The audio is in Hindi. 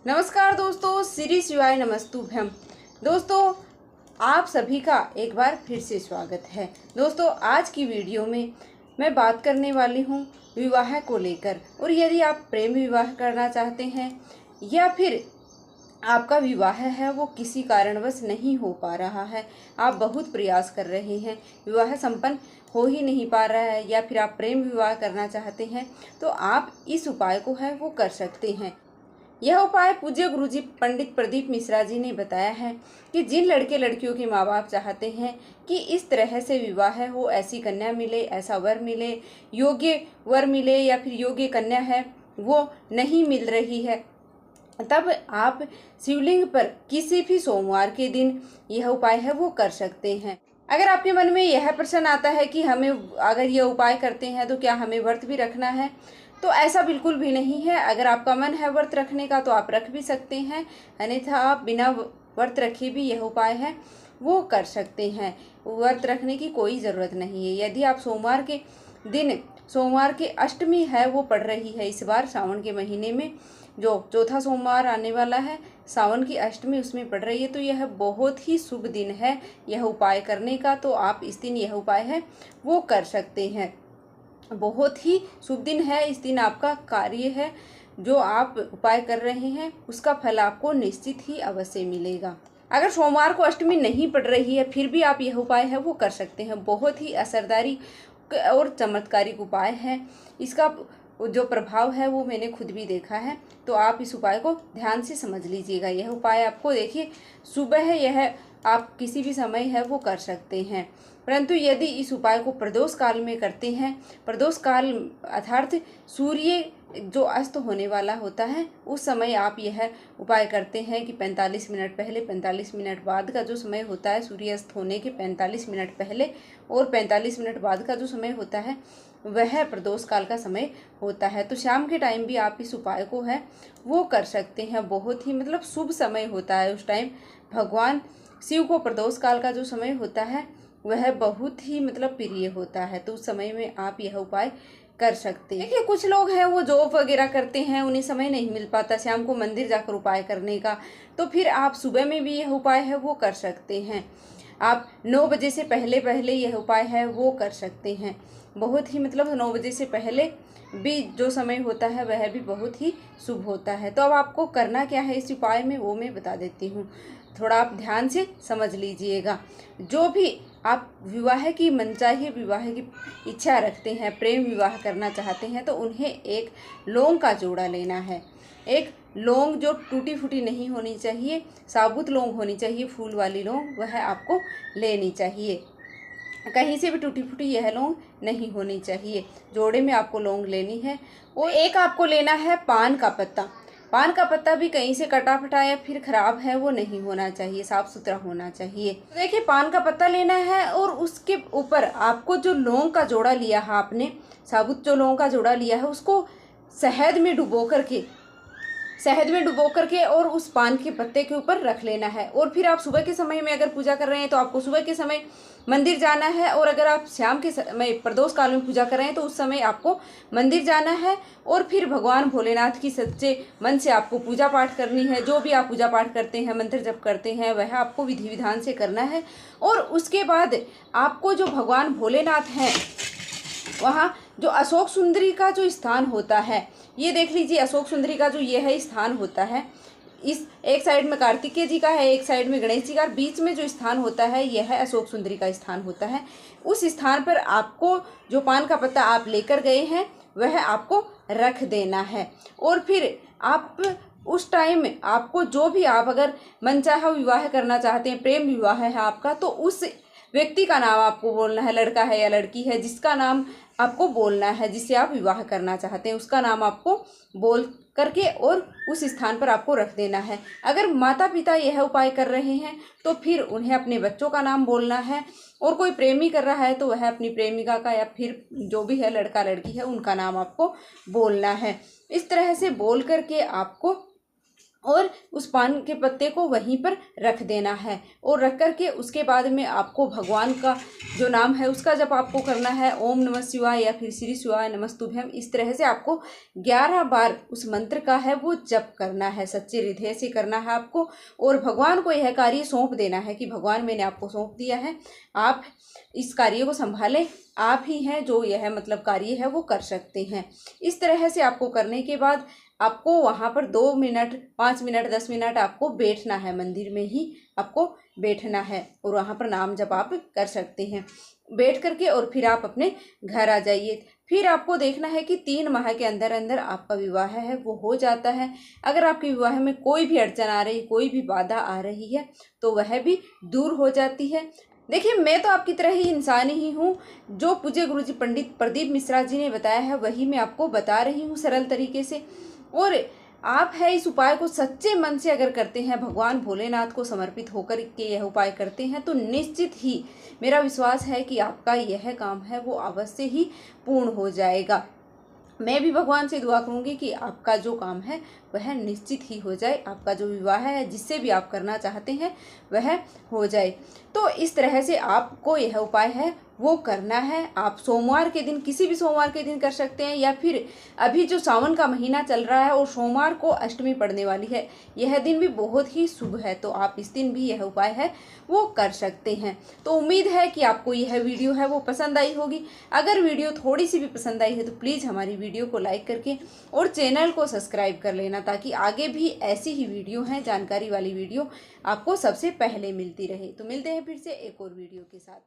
नमस्कार दोस्तों, श्री शिवाय नमस्तुभ्यम। दोस्तों, आप सभी का एक बार फिर से स्वागत है। दोस्तों, आज की वीडियो में मैं बात करने वाली हूँ विवाह को लेकर। और यदि आप प्रेम विवाह करना चाहते हैं या फिर आपका विवाह है वो किसी कारणवश नहीं हो पा रहा है, आप बहुत प्रयास कर रहे हैं, विवाह संपन्न हो ही नहीं पा रहा है, या फिर आप प्रेम विवाह करना चाहते हैं, तो आप इस उपाय को है वो कर सकते हैं। यह उपाय पूज्य गुरुजी पंडित प्रदीप मिश्रा जी ने बताया है कि जिन लड़के लड़कियों के माँ बाप चाहते हैं कि इस तरह से विवाह हो, ऐसी कन्या मिले, ऐसा वर मिले, योग्य वर मिले या फिर योग्य कन्या है वो नहीं मिल रही है, तब आप शिवलिंग पर किसी भी सोमवार के दिन यह उपाय है वो कर सकते हैं। अगर आपके मन में यह प्रश्न आता है कि हमें अगर यह उपाय करते हैं तो क्या हमें व्रत भी रखना है, तो ऐसा बिल्कुल भी नहीं है। अगर आपका मन है व्रत रखने का तो आप रख भी सकते हैं, अन्यथा आप बिना व्रत रखे भी यह उपाय है वो कर सकते हैं। व्रत रखने की कोई ज़रूरत नहीं है। यदि आप सोमवार के दिन, सोमवार की अष्टमी है वो पड़ रही है, इस बार सावन के महीने में जो चौथा सोमवार आने वाला है, सावन की अष्टमी उसमें पड़ रही है, तो यह बहुत ही शुभ दिन है यह उपाय करने का। तो आप इस दिन यह उपाय है वो कर सकते हैं। बहुत ही शुभ दिन है, इस दिन आपका कार्य है जो आप उपाय कर रहे हैं उसका फल आपको निश्चित ही अवश्य मिलेगा। अगर सोमवार को अष्टमी नहीं पड़ रही है फिर भी आप यह उपाय है वो कर सकते हैं। बहुत ही असरदारी और चमत्कारिक उपाय है। इसका जो प्रभाव है वो मैंने खुद भी देखा है, तो आप इस उपाय को ध्यान से समझ लीजिएगा। यह उपाय आपको देखिए सुबह है, यह आप किसी भी समय है वो कर सकते हैं, परंतु यदि इस उपाय को प्रदोष काल में करते हैं, प्रदोष काल अर्थात सूर्य जो अस्त होने वाला होता है उस समय आप यह उपाय करते हैं कि 45 मिनट पहले, 45 मिनट बाद का जो समय होता है, सूर्यास्त होने के 45 मिनट पहले और 45 मिनट बाद का जो समय होता है वह प्रदोष काल का समय होता है। तो शाम के टाइम भी आप इस उपाय को है वो कर सकते हैं। बहुत ही शुभ समय होता है उस टाइम। भगवान शिव को प्रदोष काल का जो समय होता है वह बहुत ही प्रिय होता है, तो उस समय में आप यह उपाय कर सकते हैं। देखिए, कुछ लोग हैं वो जॉब वगैरह करते हैं, उन्हें समय नहीं मिल पाता शाम को मंदिर जाकर उपाय करने का, तो फिर आप सुबह में भी यह उपाय है वो कर सकते हैं। आप 9 बजे से पहले पहले यह उपाय है वो कर सकते हैं। बहुत ही 9 बजे से पहले भी जो समय होता है वह भी बहुत ही शुभ होता है। तो अब आपको करना क्या है इस उपाय में वो मैं बता देती हूँ, थोड़ा आप ध्यान से समझ लीजिएगा। जो भी आप विवाह की मनचाही विवाह की इच्छा रखते हैं, प्रेम विवाह करना चाहते हैं, तो उन्हें एक लौंग का जोड़ा लेना है। एक लौंग जो टूटी फूटी नहीं होनी चाहिए, साबुत लौंग होनी चाहिए, फूल वाली लौंग वह आपको लेनी चाहिए। कहीं से भी टूटी फूटी यह लौंग नहीं होनी चाहिए। जोड़े में आपको लौंग लेनी है। और एक आपको लेना है पान का पत्ता। पान का पत्ता भी कहीं से कटा फटा या फिर खराब है वो नहीं होना चाहिए, साफ सुथरा होना चाहिए। तो देखिए, पान का पत्ता लेना है और उसके ऊपर आपको जो लौंग का जोड़ा लिया है, आपने साबुत जो लौंग का जोड़ा लिया है उसको शहद में डुबो करके और उस पान के पत्ते के ऊपर रख लेना है। और फिर आप सुबह के समय में अगर पूजा कर रहे हैं तो आपको सुबह के समय मंदिर जाना है, और अगर आप शाम के समय प्रदोष काल में पूजा कर रहे हैं तो उस समय आपको मंदिर जाना है। और फिर भगवान भोलेनाथ की सच्चे मन से आपको पूजा पाठ करनी है। जो भी आप पूजा पाठ करते हैं, मंत्र जप करते हैं, वह आपको विधि विधान से करना है। और उसके बाद आपको जो भगवान भोलेनाथ हैं वहाँ जो अशोक सुंदरी का जो स्थान होता है, ये देख लीजिए, अशोक सुंदरी का जो यह स्थान होता है, इस एक साइड में कार्तिकेय जी का है, एक साइड में गणेश जी का, बीच में जो स्थान होता है यह अशोक सुंदरी का स्थान होता है। उस स्थान पर आपको जो पान का पत्ता आप लेकर गए हैं वह आपको रख देना है। और फिर आप उस टाइम आपको जो भी आप अगर मनचाहा विवाह करना चाहते हैं, प्रेम विवाह है आपका, तो उस व्यक्ति का नाम आपको बोलना है, लड़का है या लड़की है जिसका नाम आपको बोलना है, जिससे आप विवाह करना चाहते हैं उसका नाम आपको बोल करके और उस स्थान पर आपको रख देना है। अगर माता पिता यह उपाय कर रहे हैं तो फिर उन्हें अपने बच्चों का नाम बोलना है, और कोई प्रेमी कर रहा है तो वह अपनी प्रेमिका का या फिर जो भी है लड़का लड़की है उनका नाम आपको बोलना है। इस तरह से बोल करके आपको और उस पान के पत्ते को वहीं पर रख देना है। और रख कर के उसके बाद में आपको भगवान का जो नाम है उसका जप आपको करना है, ओम नमः शिवाय या फिर श्री शिवाय नमस्तुभ्यम। इस तरह से आपको 11 बार उस मंत्र का है वो जप करना है, सच्चे हृदय से करना है आपको। और भगवान को यह कार्य सौंप देना है कि भगवान मैंने आपको सौंप दिया है, आप इस कार्य को संभालें, आप ही हैं जो यह मतलब कार्य है वो कर सकते हैं। इस तरह से आपको करने के बाद आपको वहाँ पर 2 मिनट, 5 मिनट, 10 मिनट आपको बैठना है, मंदिर में ही आपको बैठना है और वहाँ पर नाम जप आप कर सकते हैं। बैठ करके और फिर आप अपने घर आ जाइए। फिर आपको देखना है कि 3 माह के अंदर अंदर आपका विवाह है वो हो जाता है। अगर आपके विवाह में कोई भी अड़चन आ रही, कोई भी बाधा आ रही है तो वह भी दूर हो जाती है। देखिए, मैं तो आपकी तरह ही इंसान ही हूँ। जो पूज्य गुरुजी पंडित प्रदीप मिश्रा जी ने बताया है वही मैं आपको बता रही हूँ सरल तरीके से। और आप है इस उपाय को सच्चे मन से अगर करते हैं, भगवान भोलेनाथ को समर्पित होकर के यह उपाय करते हैं तो निश्चित ही मेरा विश्वास है कि आपका यह काम है वो अवश्य ही पूर्ण हो जाएगा। मैं भी भगवान से दुआ करूंगी कि आपका जो काम है वह निश्चित ही हो जाए, आपका जो विवाह है जिससे भी आप करना चाहते हैं वह हो जाए। तो इस तरह से आपको यह उपाय है वो करना है। आप सोमवार के दिन, किसी भी सोमवार के दिन कर सकते हैं, या फिर अभी जो सावन का महीना चल रहा है और सोमवार को अष्टमी पड़ने वाली है, यह दिन भी बहुत ही शुभ है, तो आप इस दिन भी यह उपाय है वो कर सकते हैं। तो उम्मीद है कि आपको यह वीडियो है वो पसंद आई होगी। अगर वीडियो थोड़ी सी भी पसंद आई है तो प्लीज़ हमारी वीडियो को लाइक करके और चैनल को सब्सक्राइब कर लेना, ताकि आगे भी ऐसी ही वीडियो हैं, जानकारी वाली वीडियो आपको सबसे पहले मिलती रहे। तो मिलते हैं फिर से एक और वीडियो के साथ।